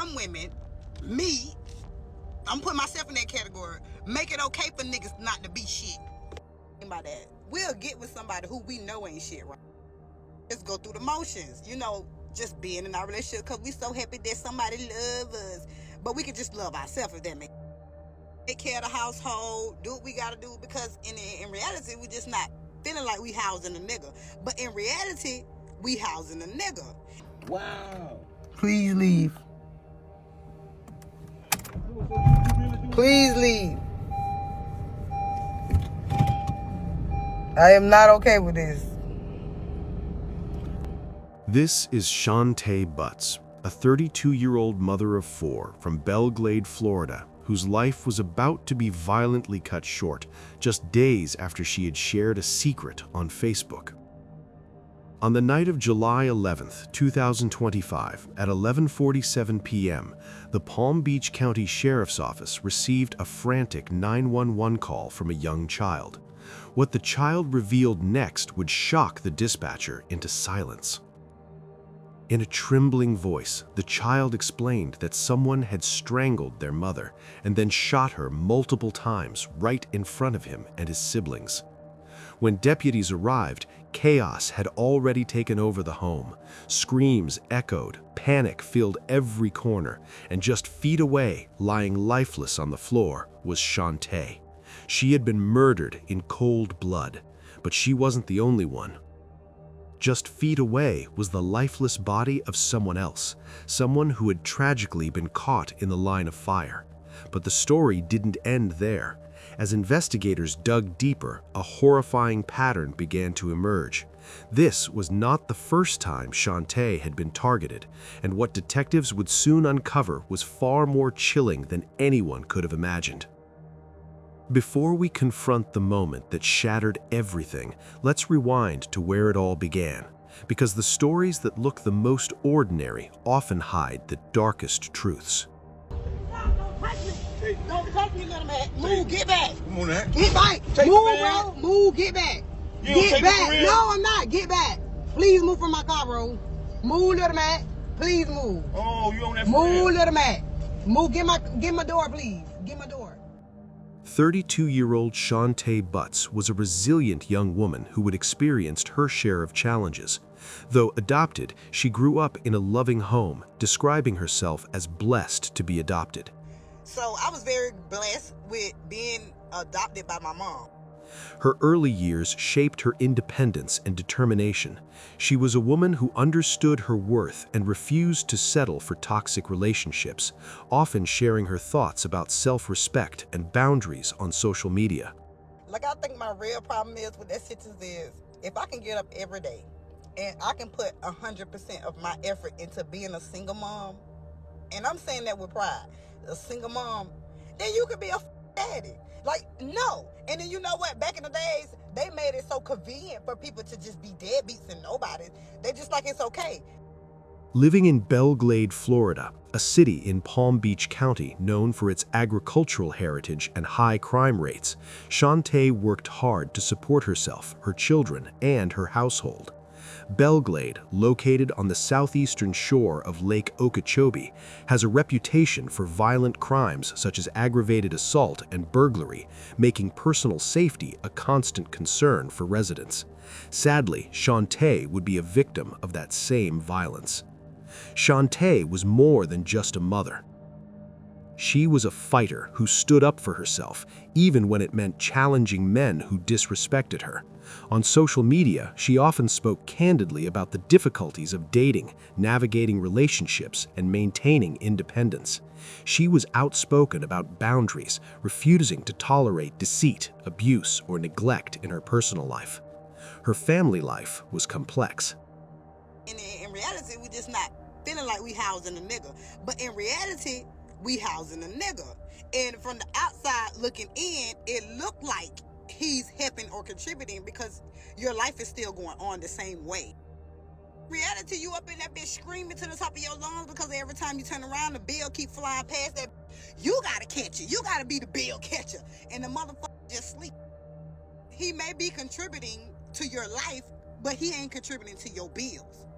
some women, me, I'm putting myself in that category, make it okay for niggas not to be shit. By that, we'll get with somebody who we know ain't shit, right? Just go through the motions, you know, just being in our relationship because we so happy that somebody love us. But we can just love ourselves if that makes sense. Take care of the household, do what we gotta do, because in reality, we just not feeling like we housing a nigga. But in reality, we housing a nigga. Wow. Please leave. Please leave. I am not okay with this. This is Shantae Butts, a 32-year-old mother of 4 from Belglade, Florida, whose life was about to be violently cut short just days after she had shared a secret on Facebook. On the night of July 11, 2025, at 11:47 p.m., the Palm Beach County Sheriff's Office received a frantic 911 call from a young child. What the child revealed next would shock the dispatcher into silence. In a trembling voice, the child explained that someone had strangled their mother and then shot her multiple times right in front of him and his siblings. When deputies arrived, chaos had already taken over the home. Screams echoed, panic filled every corner, and just feet away, lying lifeless on the floor, was Shantae. She had been murdered in cold blood, but she wasn't the only one. Just feet away was the lifeless body of someone else, someone who had tragically been caught in the line of fire. But the story didn't end there. As investigators dug deeper, a horrifying pattern began to emerge. This was not the first time Shantae had been targeted, and what detectives would soon uncover was far more chilling than anyone could have imagined. Before we confront the moment that shattered everything, let's rewind to where it all began, because the stories that look the most ordinary often hide the darkest truths. Don't touch me, little man. Move, get back. Come on, that. Get back. Take Move, it, man. bro. Move, get back. You don't Get take it back. for real? No, I'm not. Get back. Please move from my car, bro. Move, little man. Please move. Oh, you on that for Move, real? little man. Move. Get my door, please. Get my door. 32-year-old Shantae Butts was a resilient young woman who had experienced her share of challenges. Though adopted, she grew up in a loving home, describing herself as blessed to be adopted. So I was very blessed with being adopted by my mom. Her early years shaped her independence and determination. She was a woman who understood her worth and refused to settle for toxic relationships, often sharing her thoughts about self-respect and boundaries on social media. Like, I think my real problem is with that situation is, if I can get up every day and I can put 100% of my effort into being a single mom, and I'm saying that with pride, a single mom, then you could be a daddy. Like, no. And then you know what? Back in the days, they made it so convenient for people to just be deadbeats and nobody. They just like it's okay. Living in Belglade, Florida, a city in Palm Beach County known for its agricultural heritage and high crime rates, Shantae worked hard to support herself, her children, and her household. Belglade, located on the southeastern shore of Lake Okeechobee, has a reputation for violent crimes such as aggravated assault and burglary, making personal safety a constant concern for residents. Sadly, Shantae would be a victim of that same violence. Shantae was more than just a mother. She was a fighter who stood up for herself, even when it meant challenging men who disrespected her. On social media, she often spoke candidly about the difficulties of dating, navigating relationships, and maintaining independence. She was outspoken about boundaries, refusing to tolerate deceit, abuse, or neglect in her personal life. Her family life was complex. In reality, we just not feeling like we housing a nigga. But in reality, we housing a nigga. And from the outside looking in, it looked like he's helping or contributing because your life is still going on the same way. Reality, you up in that bitch screaming to the top of your lungs because every time you turn around, the bill keep flying past that. You gotta catch it. You gotta be the bill catcher. And the motherfucker just sleep. He may be contributing to your life, but he ain't contributing to your bills.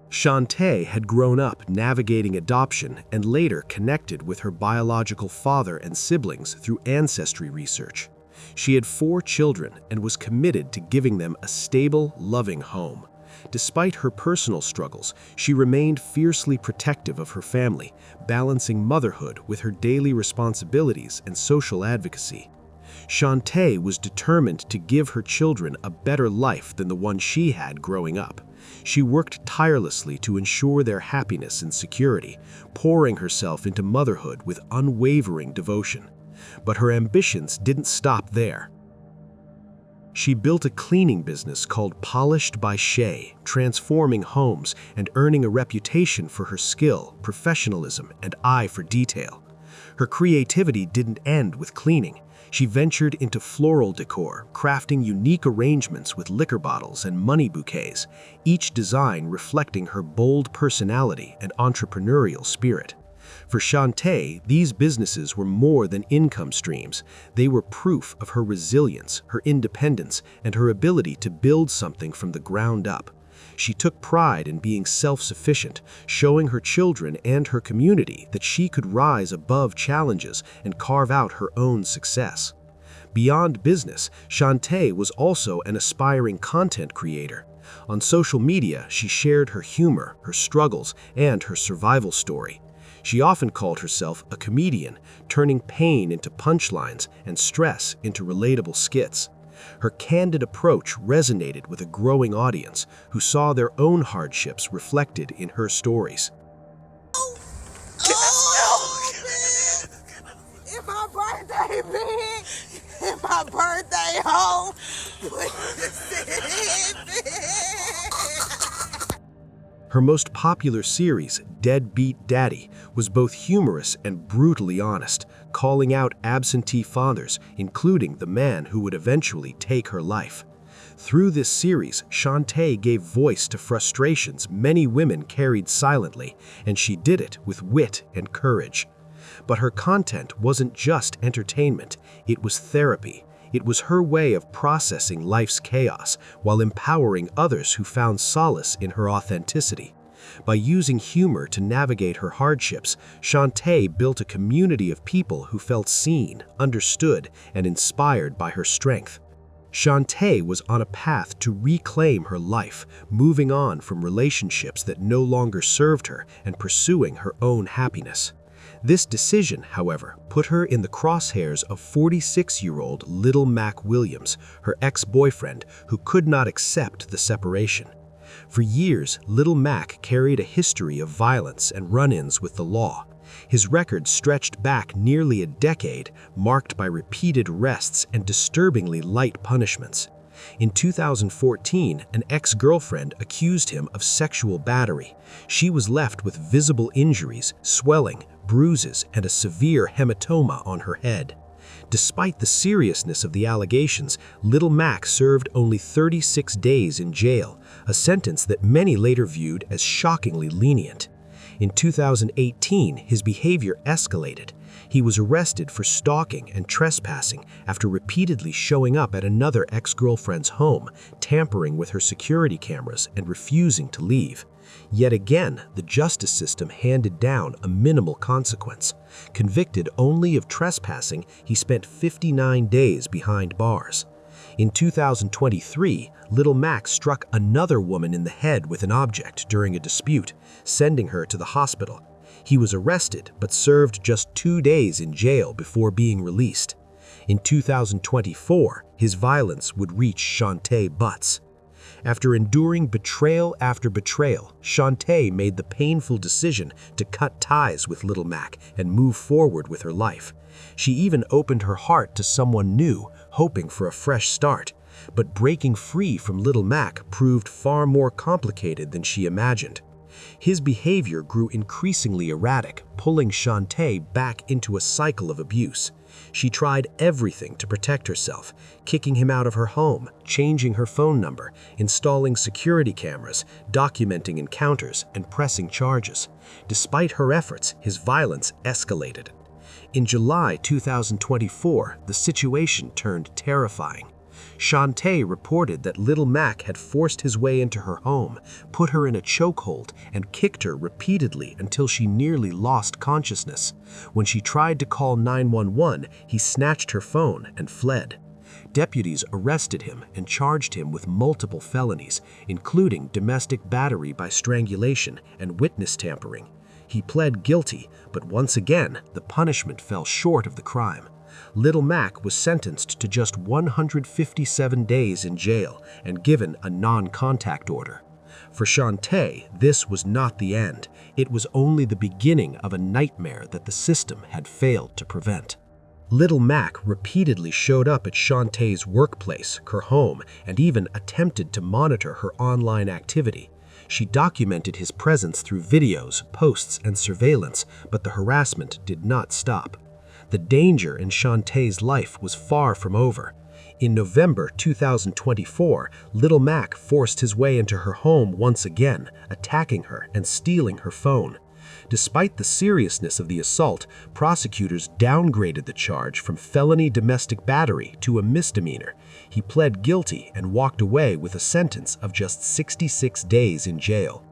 Shantae had grown up navigating adoption and later connected with her biological father and siblings through ancestry research. She had 4 children and was committed to giving them a stable, loving home. Despite her personal struggles, she remained fiercely protective of her family, balancing motherhood with her daily responsibilities and social advocacy. Shantae was determined to give her children a better life than the one she had growing up. She worked tirelessly to ensure their happiness and security, pouring herself into motherhood with unwavering devotion. But her ambitions didn't stop there. She built a cleaning business called Polished by Shay, transforming homes and earning a reputation for her skill, professionalism, and eye for detail. Her creativity didn't end with cleaning. She ventured into floral decor, crafting unique arrangements with liquor bottles and money bouquets, each design reflecting her bold personality and entrepreneurial spirit. For Shantae, these businesses were more than income streams. They were proof of her resilience, her independence, and her ability to build something from the ground up. She took pride in being self-sufficient, showing her children and her community that she could rise above challenges and carve out her own success. Beyond business, Shantae was also an aspiring content creator. On social media, she shared her humor, her struggles, and her survival story. She often called herself a comedian, turning pain into punchlines and stress into relatable skits. Her candid approach resonated with a growing audience who saw their own hardships reflected in her stories. Oh, man. It's my birthday, big. It's my birthday, home. Her most popular series, Deadbeat Daddy, was both humorous and brutally honest, calling out absentee fathers, including the man who would eventually take her life. Through this series, Shantae gave voice to frustrations many women carried silently, and she did it with wit and courage. But her content wasn't just entertainment, it was therapy. It was her way of processing life's chaos while empowering others who found solace in her authenticity. By using humor to navigate her hardships, Shantae built a community of people who felt seen, understood, and inspired by her strength. Shantae was on a path to reclaim her life, moving on from relationships that no longer served her and pursuing her own happiness. This decision, however, put her in the crosshairs of 46-year-old Little Mac Williams, her ex-boyfriend, who could not accept the separation. For years, Little Mac carried a history of violence and run-ins with the law. His record stretched back nearly a decade, marked by repeated arrests and disturbingly light punishments. In 2014, an ex-girlfriend accused him of sexual battery. She was left with visible injuries, swelling, bruises, and a severe hematoma on her head. Despite the seriousness of the allegations, Little Mac served only 36 days in jail, a sentence that many later viewed as shockingly lenient. In 2018, his behavior escalated. He was arrested for stalking and trespassing after repeatedly showing up at another ex-girlfriend's home, tampering with her security cameras, and refusing to leave. Yet again, the justice system handed down a minimal consequence. Convicted only of trespassing, he spent 59 days behind bars. In 2023, Little Mac struck another woman in the head with an object during a dispute, sending her to the hospital. He was arrested but served just 2 days in jail before being released. In 2024, his violence would reach Shantae Butts. After enduring betrayal after betrayal, Shantae made the painful decision to cut ties with Little Mac and move forward with her life. She even opened her heart to someone new, hoping for a fresh start. But breaking free from Little Mac proved far more complicated than she imagined. His behavior grew increasingly erratic, pulling Shantae back into a cycle of abuse. She tried everything to protect herself, kicking him out of her home, changing her phone number, installing security cameras, documenting encounters, and pressing charges. Despite her efforts, his violence escalated. In July 2024, the situation turned terrifying. Shantae reported that Little Mac had forced his way into her home, put her in a chokehold, and kicked her repeatedly until she nearly lost consciousness. When she tried to call 911, he snatched her phone and fled. Deputies arrested him and charged him with multiple felonies, including domestic battery by strangulation and witness tampering. He pled guilty, but once again, the punishment fell short of the crime. Little Mac was sentenced to just 157 days in jail and given a non-contact order. For Shantae, this was not the end. It was only the beginning of a nightmare that the system had failed to prevent. Little Mac repeatedly showed up at Shantae's workplace, her home, and even attempted to monitor her online activity. She documented his presence through videos, posts, and surveillance, but the harassment did not stop. The danger in Shantae's life was far from over. In November 2024, Little Mac forced his way into her home once again, attacking her and stealing her phone. Despite the seriousness of the assault, prosecutors downgraded the charge from felony domestic battery to a misdemeanor. He pled guilty and walked away with a sentence of just 66 days in jail.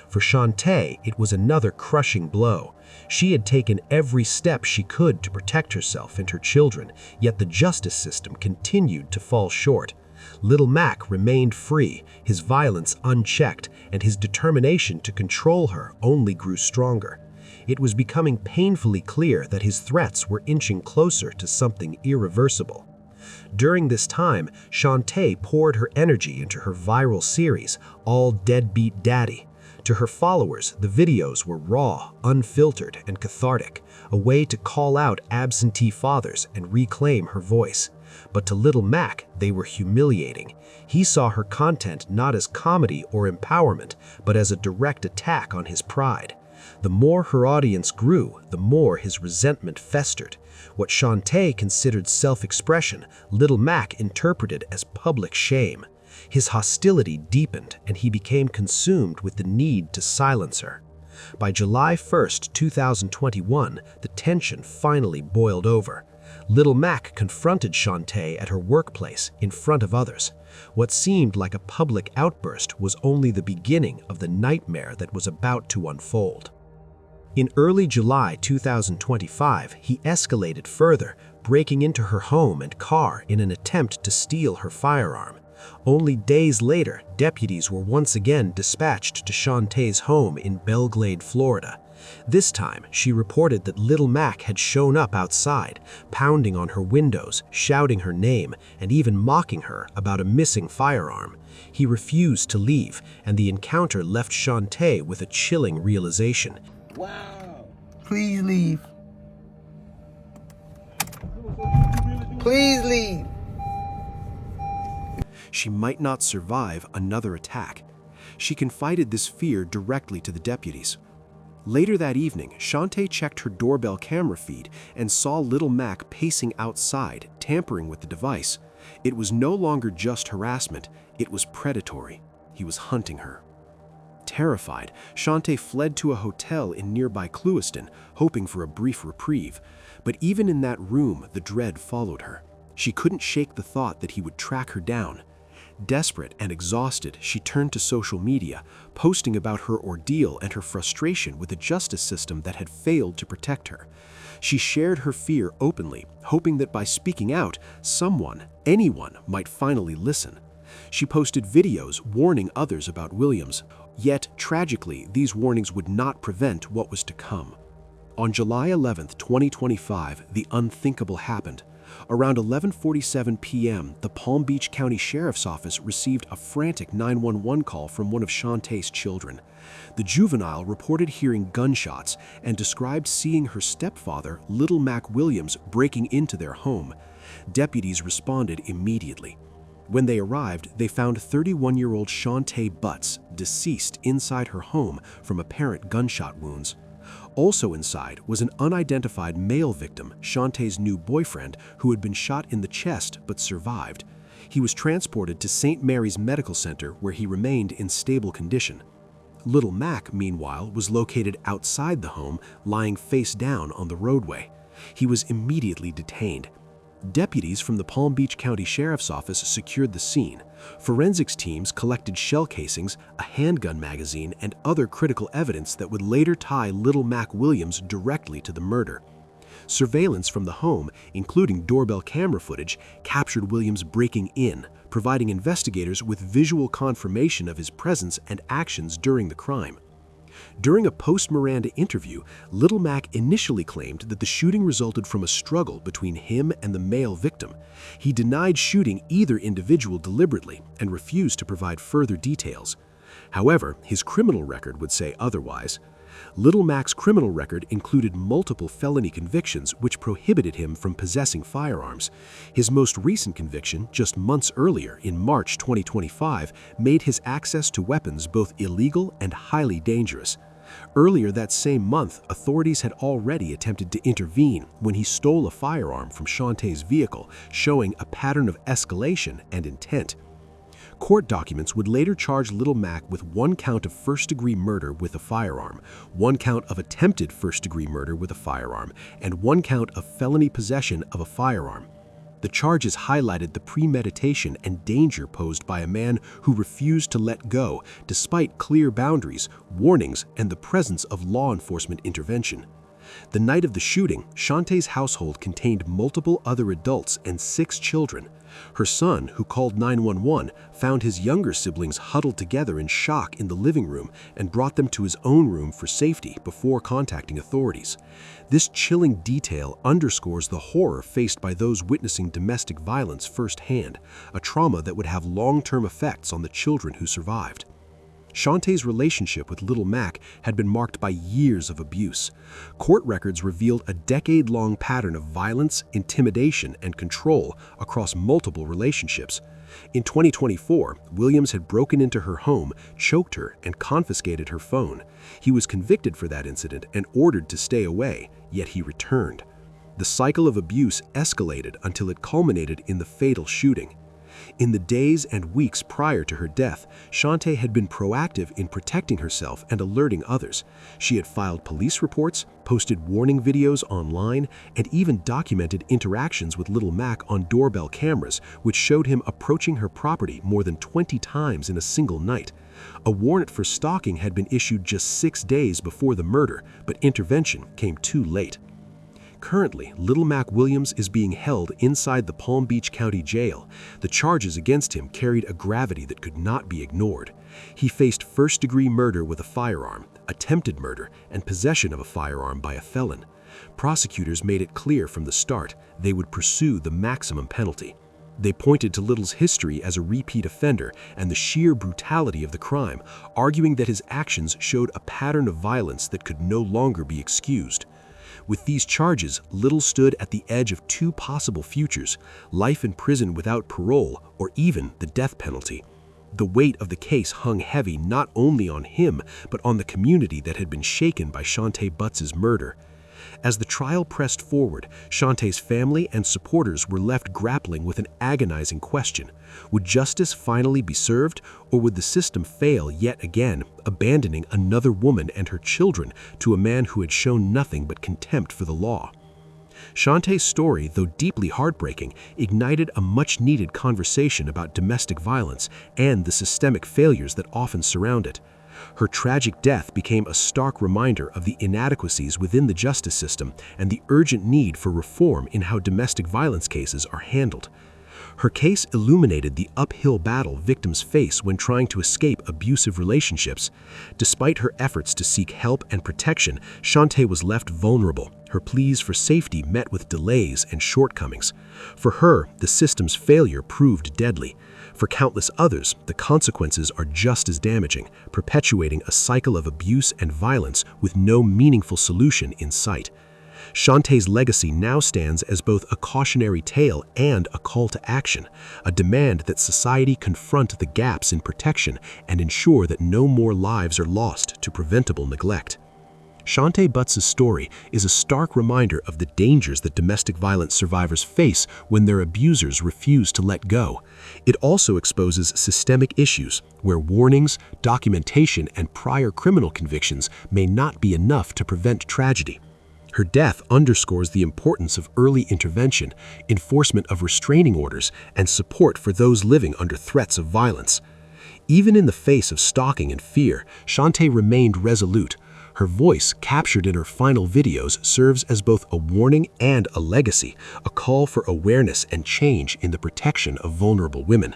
For Shantae, it was another crushing blow. She had taken every step she could to protect herself and her children, yet the justice system continued to fall short. Little Mac remained free, his violence unchecked, and his determination to control her only grew stronger. It was becoming painfully clear that his threats were inching closer to something irreversible. During this time, Shantae poured her energy into her viral series, All Deadbeat Daddy. To her followers, the videos were raw, unfiltered, and cathartic, a way to call out absentee fathers and reclaim her voice. But to Little Mac, they were humiliating. He saw her content not as comedy or empowerment, but as a direct attack on his pride. The more her audience grew, the more his resentment festered. What Shantae considered self-expression, Little Mac interpreted as public shame. His hostility deepened, and he became consumed with the need to silence her. By July 1st, 2021, the tension finally boiled over. Little Mac confronted Shantae at her workplace in front of others. What seemed like a public outburst was only the beginning of the nightmare that was about to unfold. In early July 2025, he escalated further, breaking into her home and car in an attempt to steal her firearm. Only days later, deputies were once again dispatched to Shantae's home in Belglade, Florida. This time, she reported that Little Mac had shown up outside, pounding on her windows, shouting her name, and even mocking her about a missing firearm. He refused to leave, and the encounter left Shantae with a chilling realization. Wow. Please leave. Please leave. She might not survive another attack. She confided this fear directly to the deputies. Later that evening, Shantae checked her doorbell camera feed and saw Little Mac pacing outside, tampering with the device. It was no longer just harassment, it was predatory. He was hunting her. Terrified, Shantae fled to a hotel in nearby Clewiston, hoping for a brief reprieve. But even in that room, the dread followed her. She couldn't shake the thought that he would track her down. Desperate and exhausted, she turned to social media, posting about her ordeal and her frustration with a justice system that had failed to protect her. She shared her fear openly, hoping that by speaking out, someone, anyone, might finally listen. She posted videos warning others about Williams, yet tragically, these warnings would not prevent what was to come. On July 11, 2025, the unthinkable happened. Around 11:47 p.m., the Palm Beach County Sheriff's Office received a frantic 911 call from one of Shantae's children. The juvenile reported hearing gunshots and described seeing her stepfather, Little Mac Williams, breaking into their home. Deputies responded immediately. When they arrived, they found 31-year-old Shantae Butts deceased inside her home from apparent gunshot wounds. Also inside was an unidentified male victim, Shantae's new boyfriend, who had been shot in the chest but survived. He was transported to St. Mary's Medical Center, where he remained in stable condition. Little Mac, meanwhile, was located outside the home, lying face down on the roadway. He was immediately detained. Deputies from the Palm Beach County Sheriff's Office secured the scene. Forensics teams collected shell casings, a handgun magazine, and other critical evidence that would later tie Little Mac Williams directly to the murder. Surveillance from the home, including doorbell camera footage, captured Williams breaking in, providing investigators with visual confirmation of his presence and actions during the crime. During a post-Miranda interview, Little Mac initially claimed that the shooting resulted from a struggle between him and the male victim. He denied shooting either individual deliberately and refused to provide further details. However, his criminal record would say otherwise. Little Mac's criminal record included multiple felony convictions which prohibited him from possessing firearms. His most recent conviction, just months earlier, in March 2025, made his access to weapons both illegal and highly dangerous. Earlier that same month, authorities had already attempted to intervene when he stole a firearm from Shantae's vehicle, showing a pattern of escalation and intent. Court documents would later charge Little Mac with 1 count of first-degree murder with a firearm, 1 count of attempted first-degree murder with a firearm, and 1 count of felony possession of a firearm. The charges highlighted the premeditation and danger posed by a man who refused to let go despite clear boundaries, warnings, and the presence of law enforcement intervention. The night of the shooting, Shantae's household contained multiple other adults and 6 children. Her son, who called 911, found his younger siblings huddled together in shock in the living room and brought them to his own room for safety before contacting authorities. This chilling detail underscores the horror faced by those witnessing domestic violence firsthand, a trauma that would have long-term effects on the children who survived. Shantae's relationship with Little Mac had been marked by years of abuse. Court records revealed a decade-long pattern of violence, intimidation, and control across multiple relationships. In 2024, Williams had broken into her home, choked her, and confiscated her phone. He was convicted for that incident and ordered to stay away, yet he returned. The cycle of abuse escalated until it culminated in the fatal shooting. In the days and weeks prior to her death, Shantae had been proactive in protecting herself and alerting others. She had filed police reports, posted warning videos online, and even documented interactions with Little Mac on doorbell cameras, which showed him approaching her property more than 20 times in a single night. A warrant for stalking had been issued just 6 days before the murder, but intervention came too late. Currently, Little Mac Williams is being held inside the Palm Beach County Jail. The charges against him carried a gravity that could not be ignored. He faced first-degree murder with a firearm, attempted murder, and possession of a firearm by a felon. Prosecutors made it clear from the start they would pursue the maximum penalty. They pointed to Little's history as a repeat offender and the sheer brutality of the crime, arguing that his actions showed a pattern of violence that could no longer be excused. With these charges, Little stood at the edge of 2 possible futures: life in prison without parole or even the death penalty. The weight of the case hung heavy not only on him, but on the community that had been shaken by Shantae Butts' murder. As the trial pressed forward, Shantae's family and supporters were left grappling with an agonizing question. Would justice finally be served, or would the system fail yet again, abandoning another woman and her children to a man who had shown nothing but contempt for the law? Shantae's story, though deeply heartbreaking, ignited a much-needed conversation about domestic violence and the systemic failures that often surround it. Her tragic death became a stark reminder of the inadequacies within the justice system and the urgent need for reform in how domestic violence cases are handled. Her case illuminated the uphill battle victims face when trying to escape abusive relationships. Despite her efforts to seek help and protection, Shantae was left vulnerable, her pleas for safety met with delays and shortcomings. For her, the system's failure proved deadly. For countless others, the consequences are just as damaging, perpetuating a cycle of abuse and violence with no meaningful solution in sight. Shantae's legacy now stands as both a cautionary tale and a call to action, a demand that society confront the gaps in protection and ensure that no more lives are lost to preventable neglect. Shantae Butts' story is a stark reminder of the dangers that domestic violence survivors face when their abusers refuse to let go. It also exposes systemic issues where warnings, documentation, and prior criminal convictions may not be enough to prevent tragedy. Her death underscores the importance of early intervention, enforcement of restraining orders, and support for those living under threats of violence. Even in the face of stalking and fear, Shantae remained resolute. Her voice, captured in her final videos, serves as both a warning and a legacy, a call for awareness and change in the protection of vulnerable women.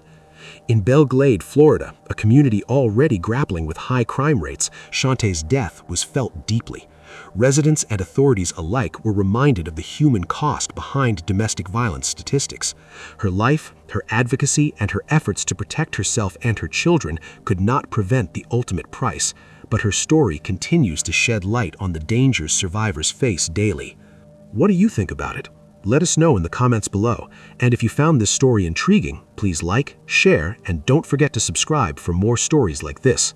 In Belle Glade, Florida, a community already grappling with high crime rates, Shantae's death was felt deeply. Residents and authorities alike were reminded of the human cost behind domestic violence statistics. Her life, her advocacy, and her efforts to protect herself and her children could not prevent the ultimate price, but her story continues to shed light on the dangers survivors face daily. What do you think about it? Let us know in the comments below. And if you found this story intriguing, please like, share, and don't forget to subscribe for more stories like this.